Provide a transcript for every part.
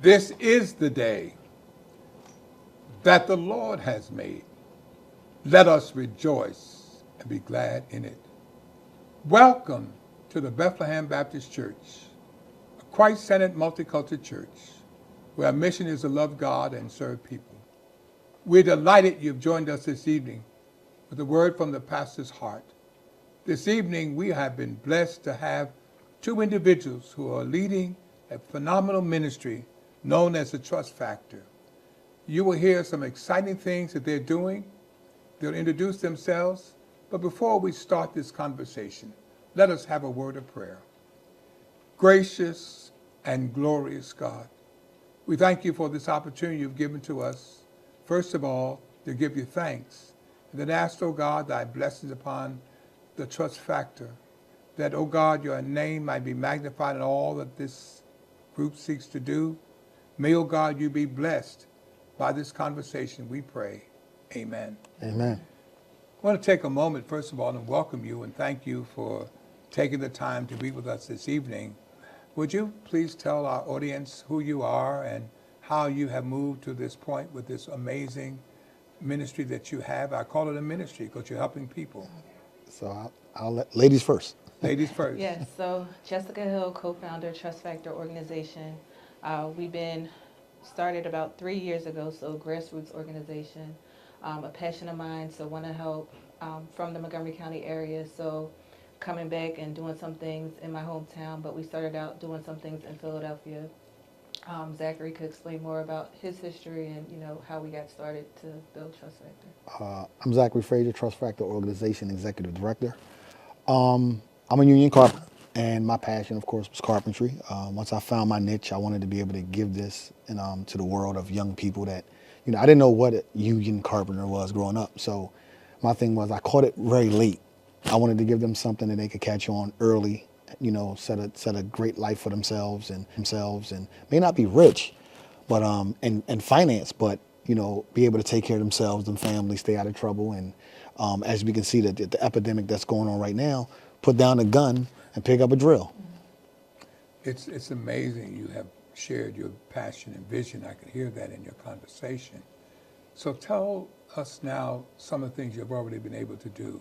This is the day that the Lord has made. Let us rejoice and be glad in it. Welcome to the Bethlehem Baptist Church, a Christ-centered multicultural church where our mission is to love God and serve people. We're delighted you've joined us this evening with a word from the pastor's heart. This evening, we have been blessed to have two individuals who are leading a phenomenal ministry known as the Trust Factor. You will hear some exciting things that they're doing. They'll introduce themselves. But before we start this conversation, let us have a word of prayer. Gracious and glorious God, we thank you for this opportunity you've given to us. First of all, to give you thanks. And then ask, O God, thy blessings upon the Trust Factor, that, O God, your name might be magnified in all that this group seeks to do. May, O God, you be blessed by this conversation, we pray. Amen. Amen. I want to take a moment, first of all, and welcome you and thank you for taking the time to be with us this evening. Would you please tell our audience who you are and how you have moved to this point with this amazing ministry that you have? I call it a ministry because you're helping people. So I'll let ladies first. Ladies first. Yes, so Jessica Hill, co-founder, Trust Factor Organization. We've been started about 3 years ago, so grassroots organization, a passion of mine, so want to help from the Montgomery County area, so coming back and doing some things in my hometown, but we started out doing some things in Philadelphia. Zachary could explain more about his history and, how we got started to build Trust Factor. I'm Zachary Frazier, Trust Factor Organization Executive Director. I'm a union carpenter, and my passion, of course, was carpentry. Once I found my niche, I wanted to be able to give this to the world of young people that, I didn't know what a union carpenter was growing up. So my thing was I caught it very late. I wanted to give them something that they could catch on early, set a great life for themselves and may not be rich, but and finance, but be able to take care of themselves and families, stay out of trouble, and as we can see the epidemic that's going on right now, put down a gun and pick up a drill. It's amazing you have shared your passion and vision. I could hear that in your conversation. So tell us now some of the things you've already been able to do.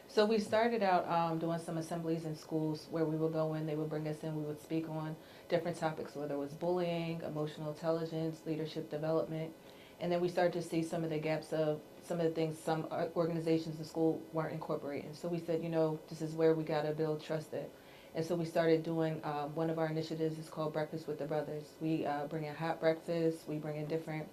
So we started out doing some assemblies in schools where we would go in, they would bring us in, we would speak on different topics, whether it was bullying, emotional intelligence, leadership development. And then we started to see some of the gaps of some of the things some organizations in school weren't incorporating. So we said, this is where we got to build trust at. And so we started doing, one of our initiatives is called Breakfast with the Brothers. We bring in hot breakfast, we bring in different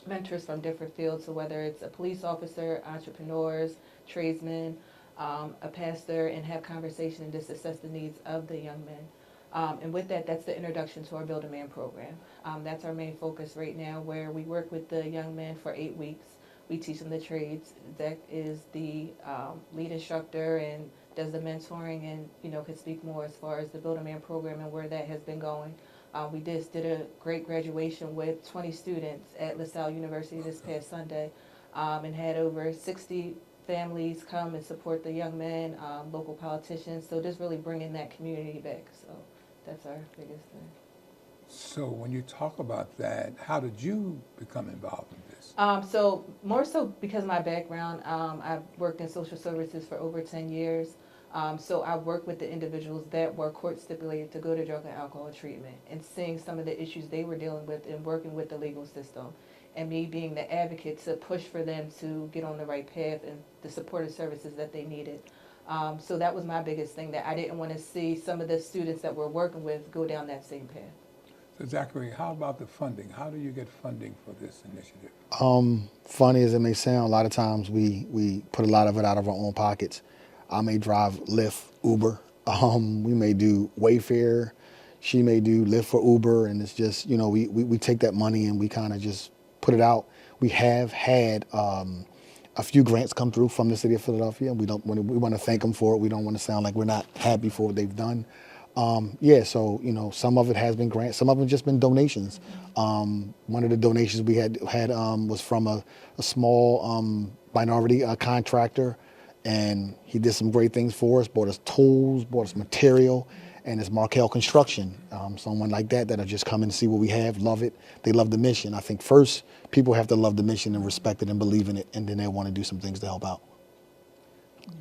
mentors from different fields, so whether it's a police officer, entrepreneurs, tradesmen, a pastor, and have conversation and just assess the needs of the young men. And with that, that's the introduction to our Build a Man program. That's our main focus right now, where we work with the young men for 8 weeks. We teach them the trades. Zach is the lead instructor and does the mentoring and, could speak more as far as the Build a Man program and where that has been going. We just did a great graduation with 20 students at LaSalle University this past Sunday and had over 60 families come and support the young men, local politicians. So just really bringing that community back. So that's our biggest thing. So when you talk about that, how did you become involved in this? So more so because of my background, I've worked in social services for over 10 years. So I worked with the individuals that were court stipulated to go to drug and alcohol treatment and seeing some of the issues they were dealing with and working with the legal system. And me being the advocate to push for them to get on the right path and the supportive services that they needed. So that was my biggest thing, that I didn't want to see some of the students that we're working with go down that same path. So Zachary, how about the funding? How do you get funding for this initiative? Funny as it may sound, a lot of times we put a lot of it out of our own pockets. I may drive Lyft, Uber. We may do Wayfair. She may do Lyft for Uber, and it's just, we take that money and we kind of just put it out. We have had a few grants come through from the city of Philadelphia. We want to thank them for it. We don't want to sound like we're not happy for what they've done. So some of it has been grants, some of it just been donations. One of the donations we had was from a small minority contractor, and he did some great things for us. Bought us tools, bought us material, and it's Markel Construction, someone like that that'll just come and see what we have, love it. They love the mission. I think first people have to love the mission and respect it and believe in it, and then they want to do some things to help out.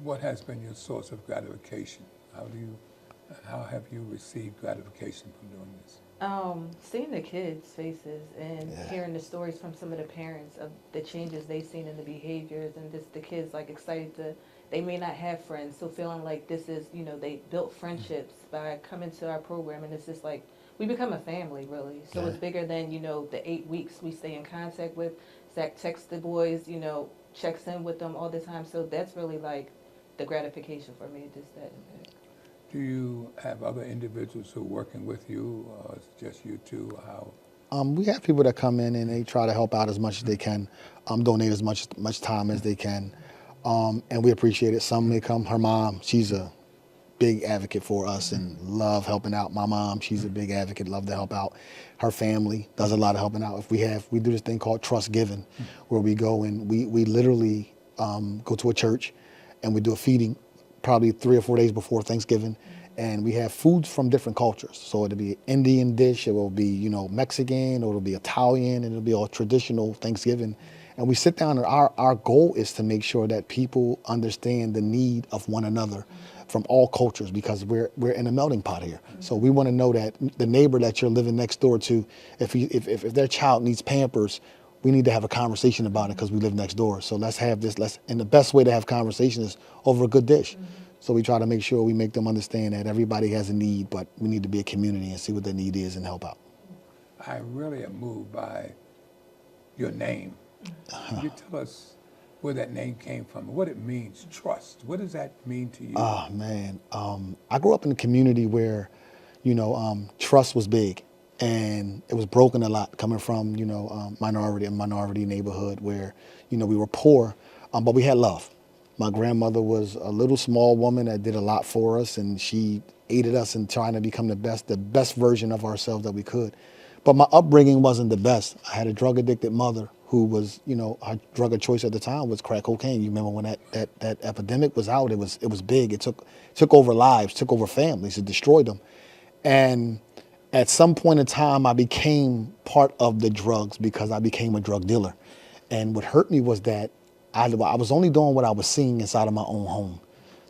What has been your source of gratification? How have you received gratification from doing this? Seeing the kids' faces and Yeah. hearing the stories from some of the parents of the changes they've seen in the behaviors, and just the kids like excited to, they may not have friends, so feeling like this is, they built friendships by coming to our program, and it's just like, we become a family, really. So it's bigger than, the 8 weeks we stay in contact with. Zach texts the boys, checks in with them all the time, so that's really like the gratification for me, just that impact. Do you have other individuals who are working with you, or is it just you two? How? We have people that come in and they try to help out as much as they can, donate as much time as they can, and we appreciate it. Some may come. Her mom, she's a big advocate for us and love helping out. My mom, she's a big advocate, love to help out. Her family does a lot of helping out. We do this thing called Trust Giving, where we go and we literally go to a church and we do a feeding probably 3 or 4 days before Thanksgiving. And we have foods from different cultures. So it'll be an Indian dish, it will be, Mexican, or it'll be Italian, and it'll be all traditional Thanksgiving. And we sit down and our goal is to make sure that people understand the need of one another from all cultures, because we're in a melting pot here. So we want to know that the neighbor that you're living next door to, if their child needs Pampers, we need to have a conversation about it because we live next door. So let's have this, and the best way to have conversation is over a good dish. So we try to make sure we make them understand that everybody has a need, but we need to be a community and see what their need is and help out. I really am moved by your name. Can you tell us where that name came from, what it means, trust? What does that mean to you? Oh, man. I grew up in a community where, trust was big, and it was broken a lot coming from, a minority neighborhood where, we were poor, but we had love. My grandmother was a little small woman that did a lot for us, and she aided us in trying to become the best version of ourselves that we could. But my upbringing wasn't the best. I had a drug addicted mother who was, her drug of choice at the time was crack cocaine. You remember when that epidemic was out? It was big. It took over lives, took over families, it destroyed them. And at some point in time, I became part of the drugs because I became a drug dealer. And what hurt me was that I was only doing what I was seeing inside of my own home.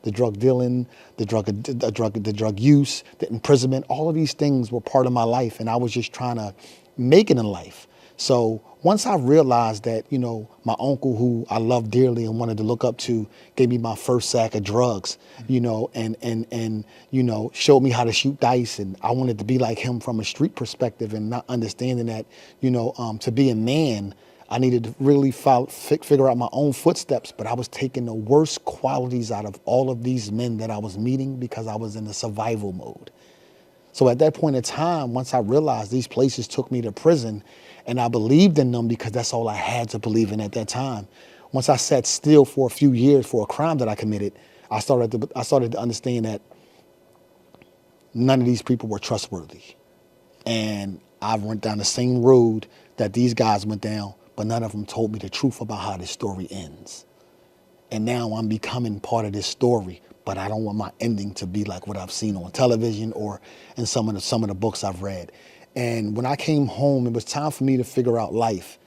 The drug dealing, the drug use, the imprisonment, all of these things were part of my life, and I was just trying to make it in life. So once I realized that, my uncle, who I loved dearly and wanted to look up to, gave me my first sack of drugs, and showed me how to shoot dice, and I wanted to be like him from a street perspective, and not understanding that, to be a man, I needed to really figure out my own footsteps, but I was taking the worst qualities out of all of these men that I was meeting because I was in a survival mode. So at that point in time, once I realized these places took me to prison, and I believed in them because that's all I had to believe in at that time. Once I sat still for a few years for a crime that I committed, I started to understand that none of these people were trustworthy. And I went down the same road that these guys went down, but none of them told me the truth about how this story ends. And now I'm becoming part of this story, but I don't want my ending to be like what I've seen on television or in some of the books I've read. And when I came home, it was time for me to figure out life.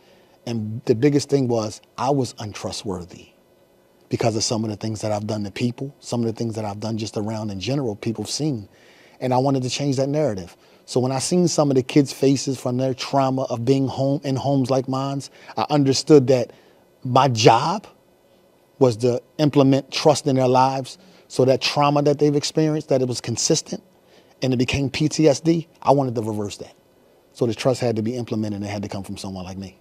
And the biggest thing was I was untrustworthy because of some of the things that I've done to people, some of the things that I've done just around in general, people have seen. And I wanted to change that narrative. So when I seen some of the kids' faces from their trauma of being in homes like mine, I understood that my job was to implement trust in their lives, so that trauma that they've experienced, that it was consistent and it became PTSD, I wanted to reverse that. So the trust had to be implemented, and it had to come from someone like me.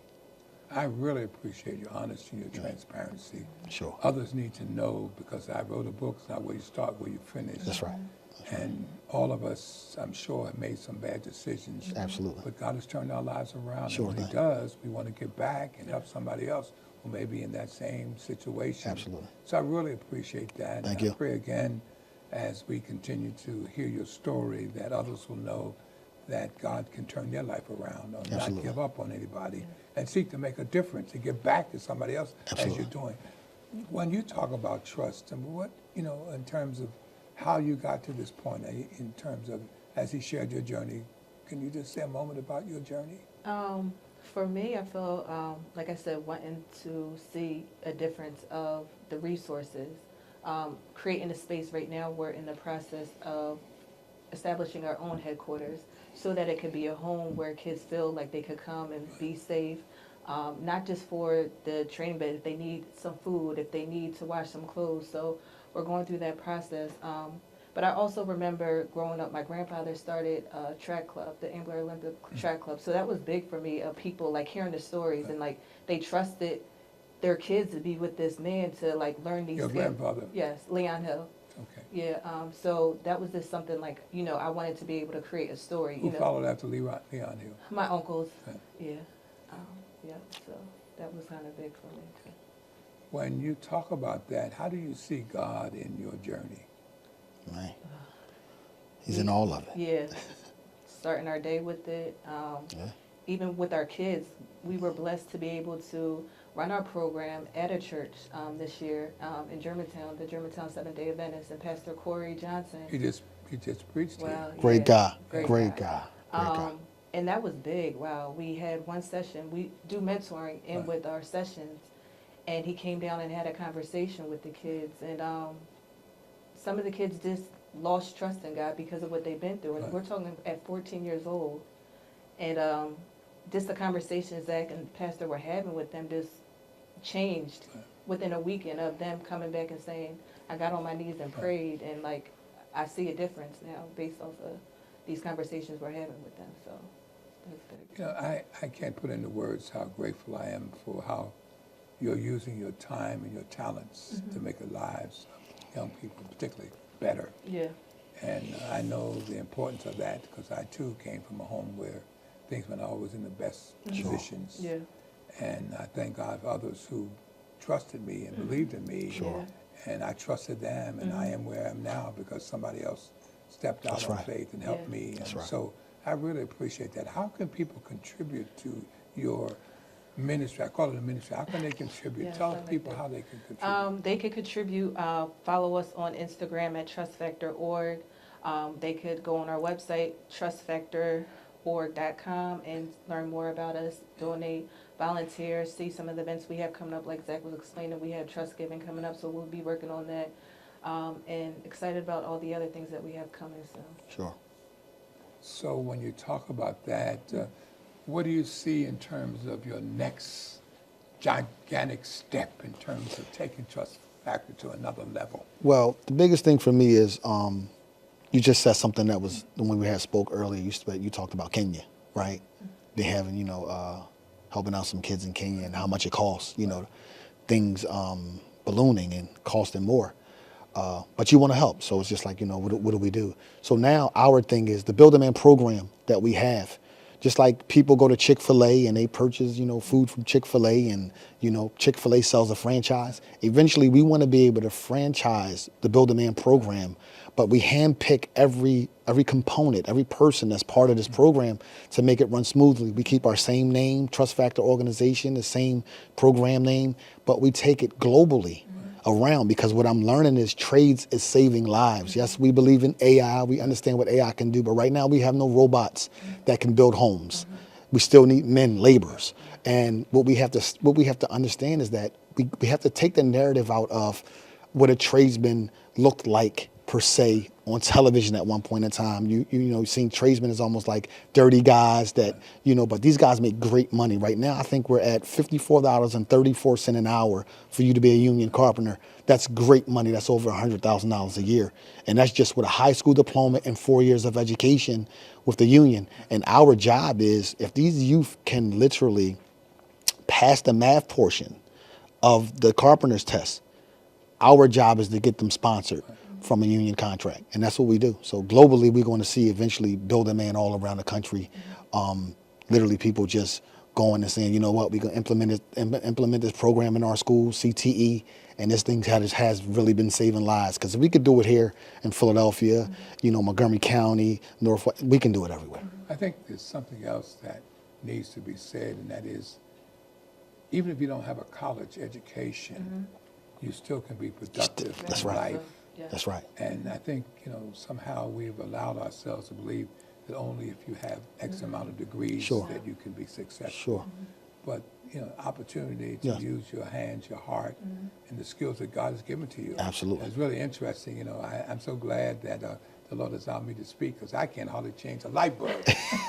I really appreciate your honesty and your transparency. Sure. Others need to know, because I wrote a book, it's not where you start, where you finish. That's right. And all of us, I'm sure, have made some bad decisions. Absolutely. But God has turned our lives around. Sure and when He thing. does, we want to give back and help somebody else who may be in that same situation. Absolutely. So I really appreciate that. Thank and you. I pray again, as we continue to hear your story, that others will know that God can turn their life around, or Absolutely. not give up on anybody, and seek to make a difference and give back to somebody else. Absolutely. As you're doing. When you talk about trust, and what, in terms of how you got to this point in terms of, as he shared your journey. Can you just say a moment about your journey? For me, I feel, like I said, wanting to see a difference of the resources. Creating a space right now, we're in the process of establishing our own headquarters so that it could be a home where kids feel like they could come and be safe, not just for the training, but if they need some food, if they need to wash some clothes. So we're going through that process. But I also remember growing up, my grandfather started a track club, the Angler Olympic Track Club. So that was big for me, of people like hearing the stories and like they trusted their kids to be with this man to like learn these Your skills. grandfather? Yes, Leon Hill. Okay. Yeah, so that was just something like, I wanted to be able to create a story. Who followed after Leon Hill? My uncles, Yeah. yeah. Yeah, so that was kind of big for me too. When you talk about that, how do you see God in your journey? Right. He's in all of it. Yeah, starting our day with it. Yeah. Even with our kids, we were blessed to be able to run our program at a church this year in Germantown, the Germantown Seventh-day Adventist, and Pastor Corey Johnson. He just preached here. Wow, Great yeah, guy. Great guy. And that was big. Wow, we had one session. We do mentoring in Right. with our sessions, and he came down and had a conversation with the kids, and some of the kids just lost trust in God because of what they've been through. And Right. we're talking at 14 years old. And just the conversations Zach and Pastor were having with them just changed Right. within a weekend of them coming back and saying, I got on my knees and prayed, and like, I see a difference now based off of these conversations we're having with them. So that's big. You know, I can't put into words how grateful I am for how you're using your time and your talents to make the lives of young people, particularly, better. Yeah. And I know the importance of that because I too came from a home where things weren't always in the best positions. Yeah. And I thank God for others who trusted me and believed in me. Sure. And I trusted them, and I am where I am now because somebody else stepped out That's on right. faith and helped Yeah. me. That's And right. so I really appreciate that. How can people contribute to your ministry? I call it a ministry. How can they contribute? Yes, Tell I like people that. how they can contribute. They could contribute, follow us on Instagram at trustfactor.org. They could go on our website, trustfactororg.com, and learn more about us, donate, volunteer, see some of the events we have coming up. Like Zach was explaining, we have Trust Giving coming up, so we'll be working on that. And excited about all the other things that we have coming soon. Sure. So when you talk about that, what do you see in terms of your next gigantic step in terms of taking Trust Factor to another level? Well, the biggest thing for me is you just said something that was when we had spoke earlier. You talked about Kenya, right? They having helping out some kids in Kenya and how much it costs. Things ballooning and costing more. But you want to help, so it's just like what do we do? So now our thing is the Build a Man program that we have. Just like people go to Chick-fil-A and they purchase, food from Chick-fil-A and, Chick-fil-A sells a franchise. Eventually, we want to be able to franchise the Build a Man program, but we handpick every component, every person that's part of this program to make it run smoothly. We keep our same name, Trust Factor Organization, the same program name, but we take it globally around because what I'm learning is trades is saving lives. Yes, we believe in AI. We understand what AI can do, but right now we have no robots that can build homes. We still need men, laborers. And what we have to understand is that we have to take the narrative out of what a tradesman looked like per se on television at one point in time. Seeing tradesmen as almost like dirty guys that, but these guys make great money. Right now, I think we're at $54.34 an hour for you to be a union carpenter. That's great money. That's over $100,000 a year. And that's just with a high school diploma and 4 years of education with the union. And our job is, if these youth can literally pass the math portion of the carpenter's test, our job is to get them sponsored from a union contract. And that's what we do. So globally, we're going to see eventually Build a Man all around the country. Literally people just going and saying, you know what, we're going to implement this program in our schools, CTE, and this thing has really been saving lives. Because if we could do it here in Philadelphia, Montgomery County, Northwest, we can do it everywhere. I think there's something else that needs to be said, and that is, even if you don't have a college education, you still can be productive That's in right. life Yeah. That's right. And I think, somehow we've allowed ourselves to believe that only if you have X amount of degrees Sure. that you can be successful. Sure. But, opportunity to Yes. use your hands, your heart, and the skills that God has given to you. Absolutely. It's really interesting. I'm so glad that the Lord has allowed me to speak because I can't hardly change a light bulb.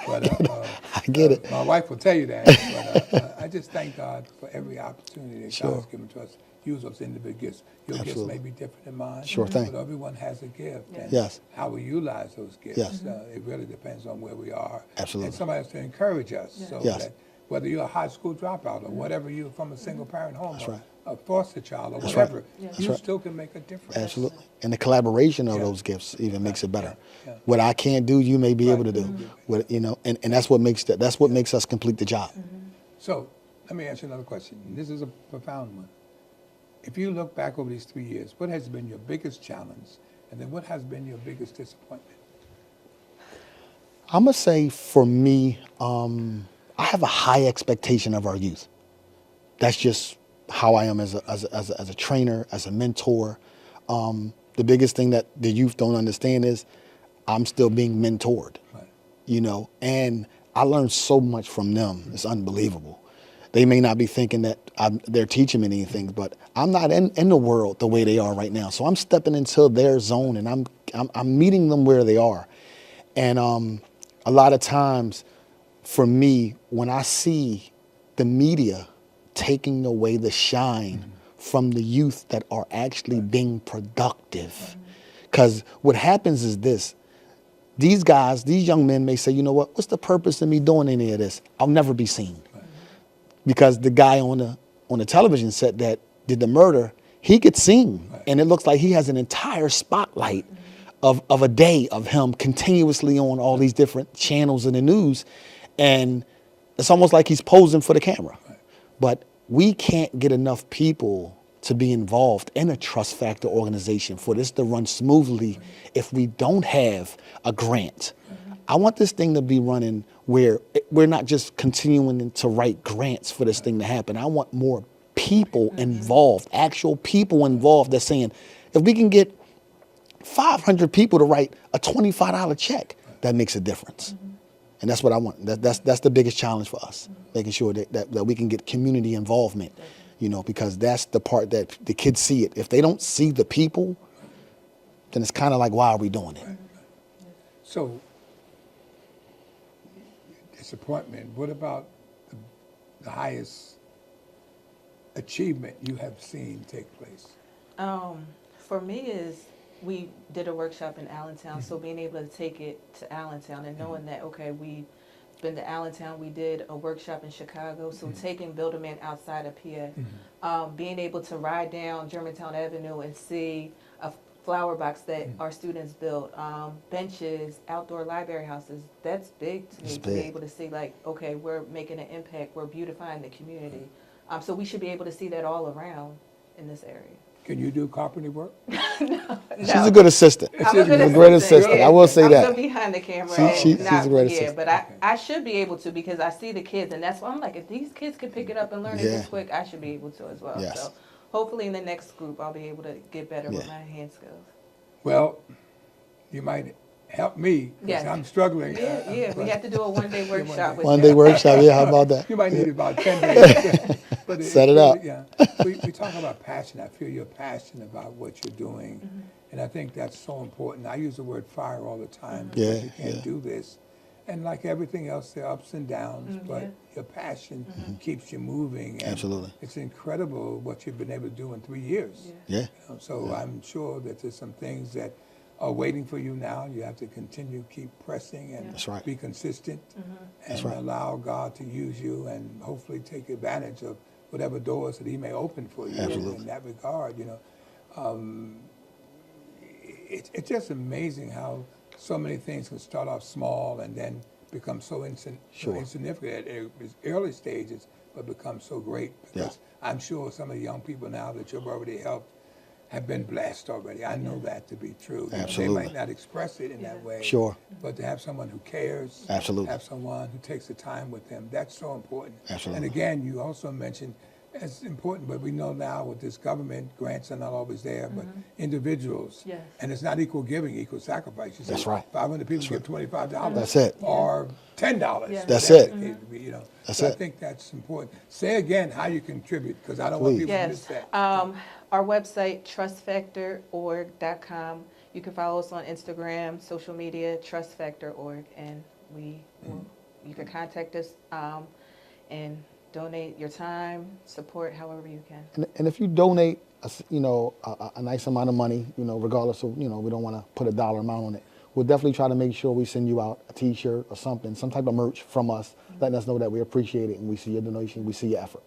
But I get it. my wife will tell you that. But I just thank God for every opportunity that Sure. God has given to us. Use those individual gifts. Your gifts Absolutely. may be different than mine. Sure thing. But everyone has a gift. Yeah. And Yes. how we utilize those gifts, Yes. It really depends on where we are. Absolutely. And somebody has to encourage us so Yes. that whether you're a high school dropout or whatever, you're from a single parent home That's or right. a foster child or That's right. whatever, Yeah. That's you right. still can make a difference. Absolutely. And the collaboration of Yeah. those gifts even makes it better. Yeah. What I can't do, you may be Right. able to do. What, and that's what makes that's what makes us complete the job. So let me ask you another question. This is a profound one. If you look back over these 3 years, what has been your biggest challenge? And then what has been your biggest disappointment? I'm gonna say for me, I have a high expectation of our youth. That's just how I am as a trainer, as a mentor. The biggest thing that the youth don't understand is I'm still being mentored, Right. and I learned so much from them. It's unbelievable. They may not be thinking that they're teaching me anything, but I'm not in the world the way they are right now. So I'm stepping into their zone and I'm meeting them where they are. And a lot of times for me, when I see the media taking away the shine from the youth that are actually being productive, because what happens is this. These guys, these young men may say, you know what, what's the purpose of me doing any of this? I'll never be seen. Because the guy on the television set that did the murder, he gets seen. And it looks like he has an entire spotlight of a day of him continuously on all these different channels in the news. And it's almost like he's posing for the camera. But we can't get enough people to be involved in a trust factor organization for this to run smoothly if we don't have a grant. I want this thing to be running where we're not just continuing to write grants for this thing to happen. I want more people involved, actual people involved that's saying, if we can get 500 people to write a $25 check, that makes a difference. And that's what I want. That's the biggest challenge for us, making sure that we can get community involvement, because that's the part that the kids see it. If they don't see the people, then it's kind of like, why are we doing it? So, disappointment, what about the highest achievement you have seen take place? For me is we did a workshop in Allentown, so being able to take it to Allentown and knowing that, okay, we've been to Allentown, we did a workshop in Chicago, so taking Build a Man outside of PA, being able to ride down Germantown Avenue and see a flower box that our students built, benches, outdoor library houses, that's big to me, It's to be big. able to see like, okay, we're making an impact, we're beautifying the community. So we should be able to see that all around in this area. Can you do carpentry work? She's a good assistant. I'm a good She's a great assistant. yeah. I will say I'm that. good behind the camera. She's and not, a great yeah, assistant. but I should be able to because I see the kids, and that's why I'm like, if these kids can pick it up and learn it this quick, I should be able to as well. Yes. So hopefully in the next group, I'll be able to get better with Yeah. my hand skills. Well, you might help me because Yeah. I'm struggling. Yeah, we have to do a one-day workshop with One you. day workshop, yeah, how about that? You might need about 10 days. But Set it really, up. Yeah. We talk about passion. I feel you're passionate about what you're doing. And I think that's so important. I use the word fire all the time because Yeah, you can't yeah. do this. And like everything else, there are ups and downs, but Yeah. your passion keeps you moving. And Absolutely. it's incredible what you've been able to do in 3 years. Yeah. So I'm sure that there's some things that are waiting for you now. You have to continue, keep pressing and That's right. be consistent and right. allow God to use you and hopefully take advantage of whatever doors that he may open for you Absolutely. in that regard. It's just amazing how so many things can start off small and then become so Sure. insignificant at early stages, but become so great. Because I'm sure some of the young people now that you've already helped have been blessed already. I know that to be true. Absolutely. They might not express it in that way. Sure. But to have someone who cares, Absolutely. have someone who takes the time with them, that's so important. Absolutely. And again, you also mentioned It's important, but we know now with this government, grants are not always there, but individuals. Yes. And it's not equal giving, equal sacrifice. You say That's right. 500 people give $25. That's it. Or $10. Yeah. That's whatever it. the case may be, you know. That's So I it. think that's important. Say again how you contribute, because I don't want Please. people to miss Yes, that. our website, trustfactororg.com. You can follow us on Instagram, social media, trustfactor.org, and you can contact us and donate your time, support however you can. And if you donate, a nice amount of money, regardless of, we don't want to put a dollar amount on it. We'll definitely try to make sure we send you out a T-shirt or something, some type of merch from us, letting us know that we appreciate it and we see your donation, we see your effort.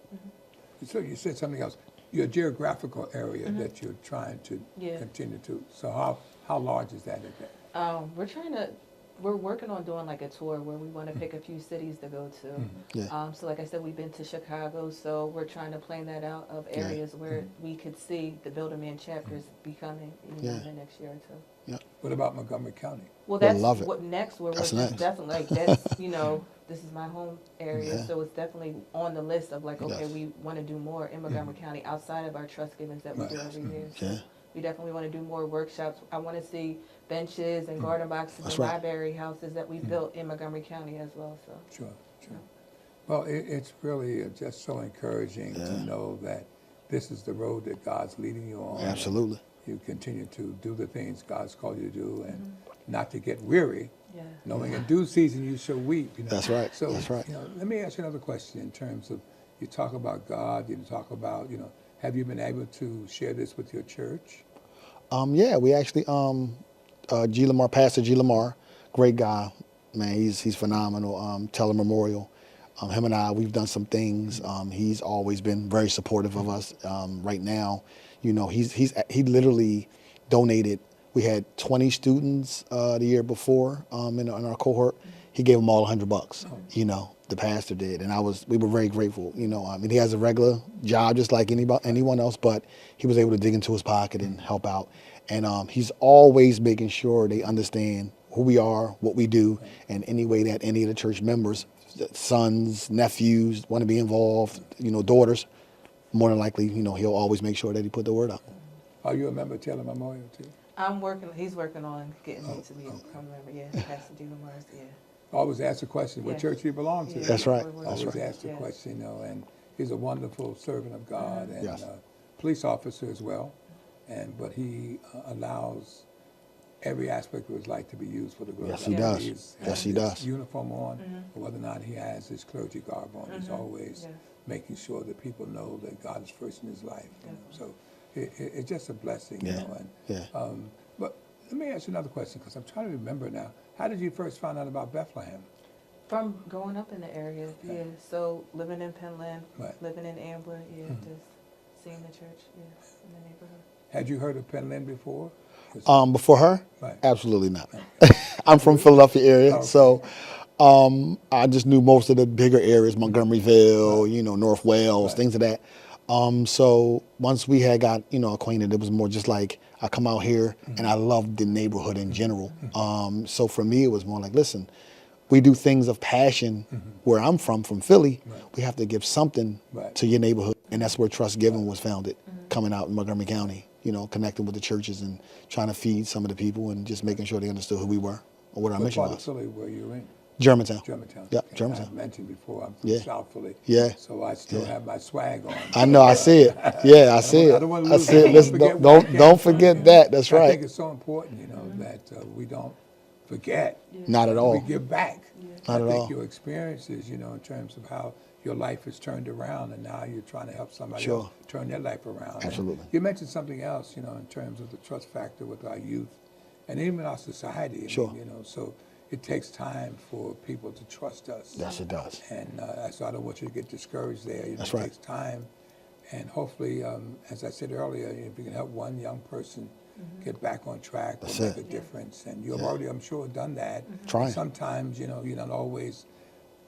So you said something else. Your geographical area that you're trying to Yeah. continue to. So how large is that? We're working on doing like a tour where we want to pick a few cities to go to. Yeah. So like I said, we've been to Chicago, so we're trying to plan that out of areas where we could see the Builder Man chapters becoming in the next year or two. What about Montgomery County? Well, We'll that's love it. what next. We're That's working next. definitely like that's this is my home area, Yeah. so it's definitely on the list of like okay, Yes. we want to do more in Montgomery County outside of our trust givings that we do every year. So Yeah. we definitely want to do more workshops. I want to see benches and garden boxes That's and right. library houses that we built in Montgomery County as well. So Sure. Well, it's really just so encouraging to know that this is the road that God's leading you on. Absolutely. You continue to do the things God's called you to do and not to get weary, yeah. knowing in due season you shall weep. That's right. So, That's right. Let me ask you another question in terms of, you talk about God, you talk about, have you been able to share this with your church? Yeah, we actually, G. Lamar, Pastor G. Lamar, great guy, man, he's phenomenal. Teller Memorial, him and I, we've done some things. He's always been very supportive of us. Right now, he literally donated. We had 20 students the year before in our cohort. He gave them all $100. The pastor did, and we were very grateful. I mean, he has a regular job just like anyone else, but he was able to dig into his pocket and help out. And he's always making sure they understand who we are, what we do, and any way that any of the church members, sons, nephews, want to be involved, daughters, more than likely, he'll always make sure that he put the word out. Are you a member of Taylor Memorial too? He's working on getting me to be a member. Yeah, Pastor G. Lamar's. Yeah. Always ask the question, what Yes. church you belong to? Yeah. That's right. Always That's right. ask the Yes. question, and he's a wonderful servant of God and Yes. police officer as well. But he allows every aspect of his life to be used for the glory Yes, of he God. does. He's Yes, has he his does. uniform on, or whether or not he has his clergy garb on. He's always Yes. making sure that people know that God is first in his life. So it's just a blessing. Yeah. Yeah. But let me ask you another question, because I'm trying to remember now. How did you first find out about Bethlehem? From growing up in the area, yeah. So living in Penland, Right. living in Ambler, just seeing the church, in the neighborhood. Had you heard of Penland before? Before her? Right. Absolutely not. I'm from Philadelphia area, Okay. so I just knew most of the bigger areas, Montgomeryville, North Wales, Right. things of that. So once we had got, acquainted, it was more just like, I come out here and I loved the neighborhood in general. So for me, it was more like, listen, we do things of passion where I'm from Philly. Right. We have to give something Right. to your neighborhood. And that's where Trust Giving was founded, coming out in Montgomery County, connecting with the churches and trying to feed some of the people and just making sure they understood who we were or what our What mission part of was. Philly were you in? Germantown. Germantown. Yep, Okay. Germantown. I mentioned before, I'm from Yeah. South Philly. Yeah. So I still have my swag on. I know, I see it. Yeah, I see I it. don't want to I lose see it. it. Listen, Forget where I came don't from, forget that. That's I think right. it's so important, that we don't forget. Not at all. We give back. Not I at think all. your experiences, in terms of how your life is turned around, and now you're trying to help somebody Sure. else turn their life around. And Absolutely. you mentioned something else, in terms of the trust factor with our youth, and even our society. I Sure. mean, so it takes time for people to trust us. Yes, it does. And so I don't want you to get discouraged there. That's it right. takes time. And hopefully, as I said earlier, if you can help one young person get back on track, That's will make it. a difference. And you've already, I'm sure, done that. Trying. Sometimes, you're not always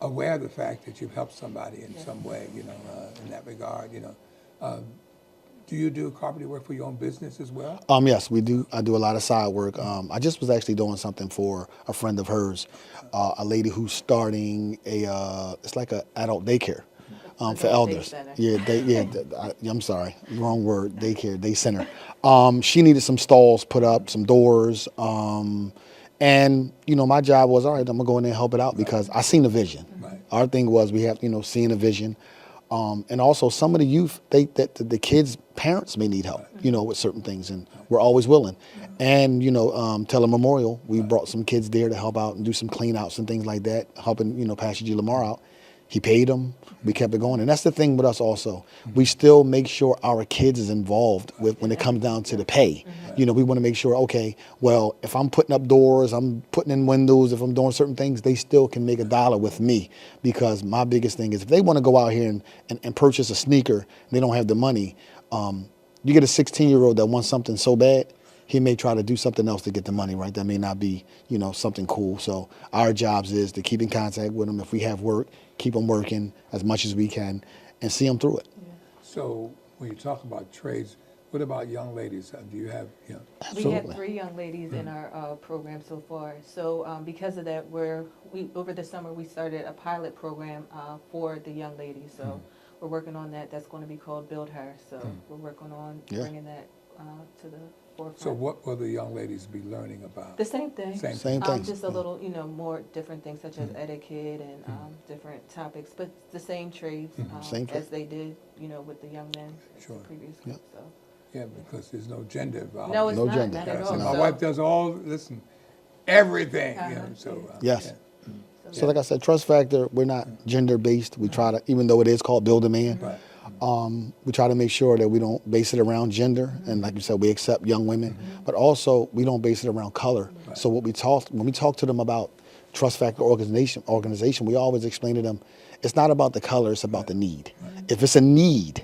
aware of the fact that you've helped somebody in some way, in that regard. Do you do carpentry work for your own business as well? Yes, we do. I do a lot of side work. I just was actually doing something for a friend of hers, a lady who's starting it's like an adult daycare. for Adult day elders. center. I'm sorry, wrong word. Daycare, day center. She needed some stalls put up, some doors, and my job was, all right, I'm gonna go in there and help it out because I seen the vision. Right. Our thing was we have seeing a vision, and also some of the youth, the kids' parents may need help, with certain things, and we're always willing. And Teller Memorial, we brought some kids there to help out and do some clean outs and things like that, helping Pastor G. Lamar out. He paid them. We kept it going. And that's the thing with us also. We still make sure our kids is involved with when it comes down to the pay. We want to make sure, okay, well, if I'm putting up doors, I'm putting in windows, if I'm doing certain things, they still can make $1 with me. Because my biggest thing is if they want to go out here and purchase a sneaker, and they don't have the money, you get a 16-year-old that wants something so bad, he may try to do something else to get the money, right? That may not be, something cool. So our jobs is to keep in contact with them. If we have work, keep them working as much as we can and see them through it. Yeah. So when you talk about trades, what about young ladies? Do you have, We have 3 young ladies in our program so far. So because of that, over the summer we started a pilot program for the young ladies. So we're working on that. That's going to be called Build Her. So we're working on bringing that to the forefront. So what will the young ladies be learning about? The same thing. Same thing. Just a little, more different things such as etiquette and different topics, but the same trades Same as they did, with the young men Sure. the previous group. So. Yeah, because there's no gender involved. No, it's No not, gender. not at Yeah, all. so my So- wife does everything. Yes. so- So like I said, trust factor, we're not gender based. We try to, even though it is called Build a Man, Right. we try to make sure that we don't base it around gender. And like you said, we accept young women, but also we don't base it around color. So when we talk to them about trust factor organization, we always explain to them, it's not about the color, it's about the need. If it's a need,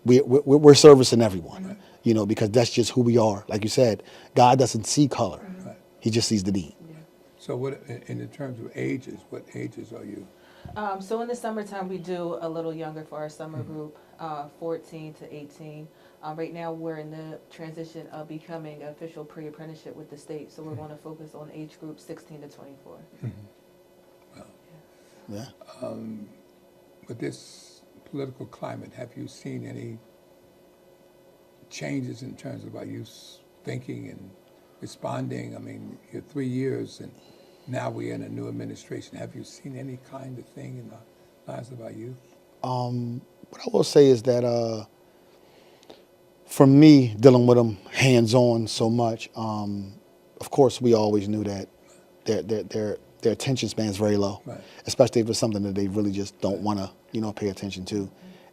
we're servicing everyone, because that's just who we are. Like you said, God doesn't see color. He just sees the need. So what, in terms of ages, what ages are you? So in the summertime, we do a little younger for our summer group, 14 to 18. Right now, we're in the transition of becoming an official pre-apprenticeship with the state, so we're going to focus on age group 16 to 24. Yeah. With this political climate, have you seen any changes in terms of our youth thinking and responding? I mean, you're 3 years and now we're in a new administration. Have you seen any kind of thing in the lives of our youth? What I will say is that for me, dealing with them hands-on so much, of course, we always knew that their attention span is very low, Right. especially if it's something that they really just don't want to, pay attention to.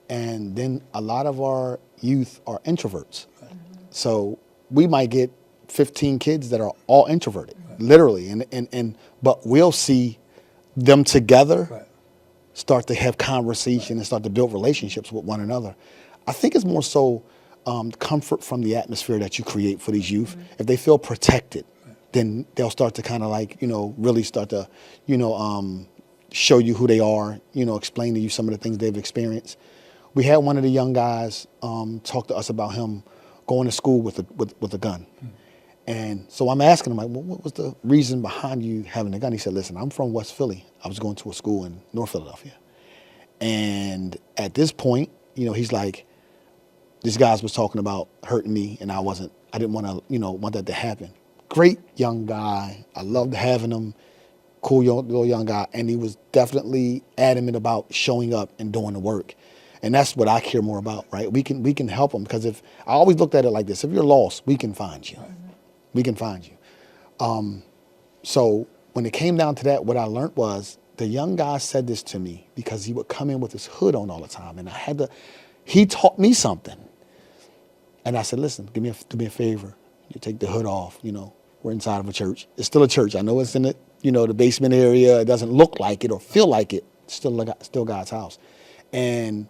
And then a lot of our youth are introverts. So we might get 15 kids that are all introverted, literally. But we'll see them together Right. start to have conversation and start to build relationships with one another. I think it's more so comfort from the atmosphere that you create for these youth. If they feel protected, then they'll start to kind of really start to, show you who they are, explain to you some of the things they've experienced. We had one of the young guys talk to us about him going to school with a gun. And so I'm asking him, well, what was the reason behind you having a gun? He said, listen, I'm from West Philly. I was going to a school in North Philadelphia. And at this point, he's like, these guys was talking about hurting me, and I didn't want to, want that to happen. Great young guy. I loved having him. Cool little young guy. And he was definitely adamant about showing up and doing the work. And that's what I care more about, right? We can help them, because I always looked at it like this: if you're lost, we can find you. We can find you. So when it came down to that, what I learned was the young guy said this to me because he would come in with his hood on all the time, and he taught me something. And I said, listen, do me a favor. You take the hood off. We're inside of a church. It's still a church. I know it's in the basement area. It doesn't look like it or feel like it. It's still God's house. And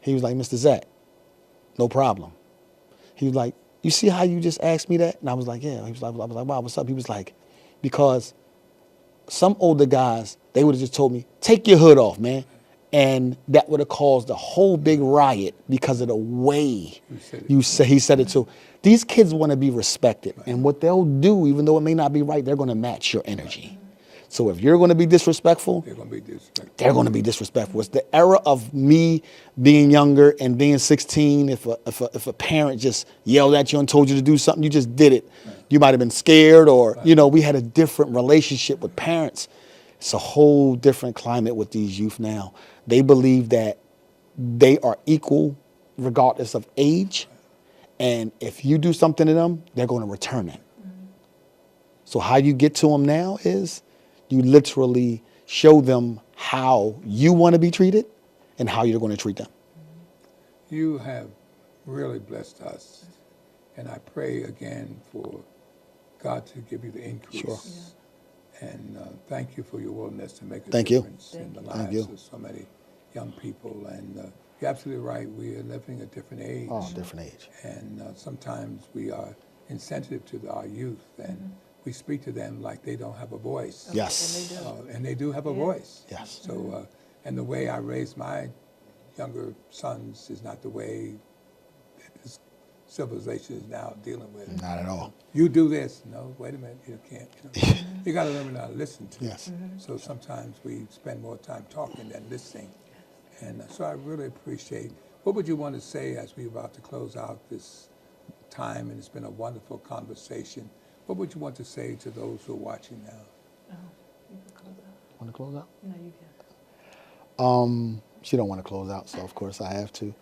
he was like, Mr. Zach, no problem. He was like, you see how you just asked me that? And I was like, yeah. He was like, I was like, wow, what's up? He was like, because some older guys, they would have just told me, take your hood off, man. And that would have caused a whole big riot because of the way he said it too. These kids want to be respected. And what they'll do, even though it may not be right, they're going to match your energy. So if you're going to be disrespectful, They're going to be disrespectful. they're going to be disrespectful. It's the era of me being younger and being 16. If a parent just yelled at you and told you to do something, you just did it. Right. You might have been scared, or right. We had a different relationship with parents. It's a whole different climate with these youth now. They believe that they are equal regardless of age, and if you do something to them, they're going to return it. So how you get to them now is you literally show them how you want to be treated and how you're going to treat them. You have really blessed us, and I pray again for God to give you the increase. Sure. Yeah. And thank you for your willingness to make a Thank difference you. in the Thank lives you. of so many young people. And you're absolutely right. We are living a different age. Oh, different age. And sometimes we are insensitive to our youth, and we speak to them like they don't have a voice. Yes. And they do have a voice. Yes. So, and the way I raise my younger sons is not the way that this civilization is now dealing with. Not at all. You do this. No, wait a minute. You can't. You got to learn how to listen to. Yes. So sometimes we spend more time talking than listening. And so I really appreciate. What would you want to say as we're about to close out this time? And it's been a wonderful conversation. What would you want to say to those who are watching now? You can close out. Want to close out? No, you can. She don't want to close out, so of course I have to.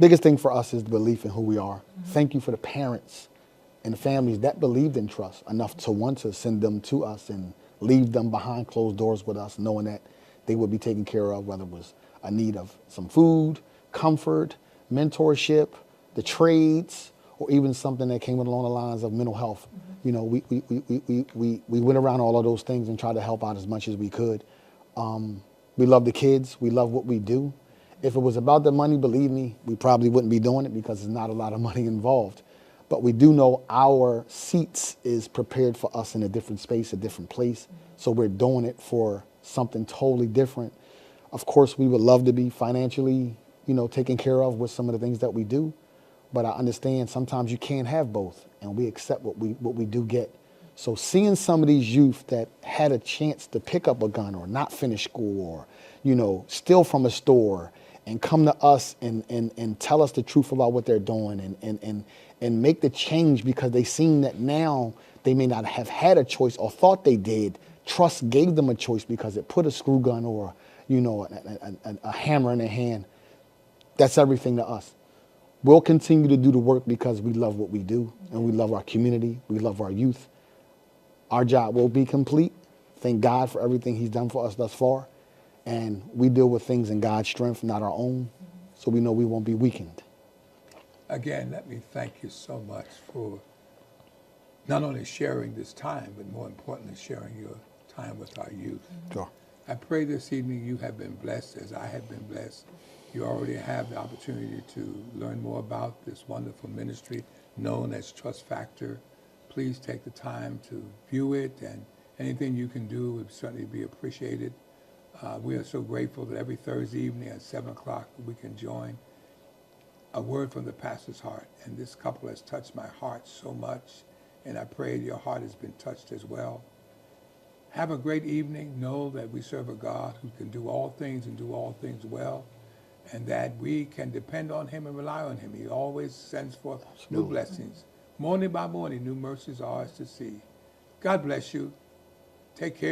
Biggest thing for us is the belief in who we are. Thank you for the parents and the families that believed in trust enough to want to send them to us and leave them behind closed doors with us, knowing that they would be taken care of, whether it was a need of some food, comfort, mentorship, the trades, or even something that came along the lines of mental health. We went around all of those things and tried to help out as much as we could. We love the kids. We love what we do. If it was about the money, believe me, we probably wouldn't be doing it because there's not a lot of money involved. But we do know our seats is prepared for us in a different space, a different place. So we're doing it for something totally different. Of course, we would love to be financially, taken care of with some of the things that we do. But I understand sometimes you can't have both, and we accept what we do get. So seeing some of these youth that had a chance to pick up a gun or not finish school or, steal from a store and come to us and tell us the truth about what they're doing and make the change because they seen that now they may not have had a choice or thought they did. Trust gave them a choice because it put a screw gun or, a hammer in their hand. That's everything to us. We'll continue to do the work because we love what we do and we love our community. We love our youth. Our job will be complete. Thank God for everything he's done for us thus far. And we deal with things in God's strength, not our own. So we know we won't be weakened. Again, let me thank you so much for not only sharing this time, but more importantly, sharing your time with our youth. Sure. I pray this evening you have been blessed as I have been blessed. You already have the opportunity to learn more about this wonderful ministry known as Trust Factor. Please take the time to view it, and anything you can do would certainly be appreciated. We are so grateful that every Thursday evening at 7 o'clock we can join A Word from the Pastor's Heart. And this couple has touched my heart so much, and I pray your heart has been touched as well. Have a great evening. Know that we serve a God who can do all things and do all things well, and that we can depend on him and rely on him. He always sends forth new blessings. Morning by morning, new mercies are ours to see. God bless you. Take care.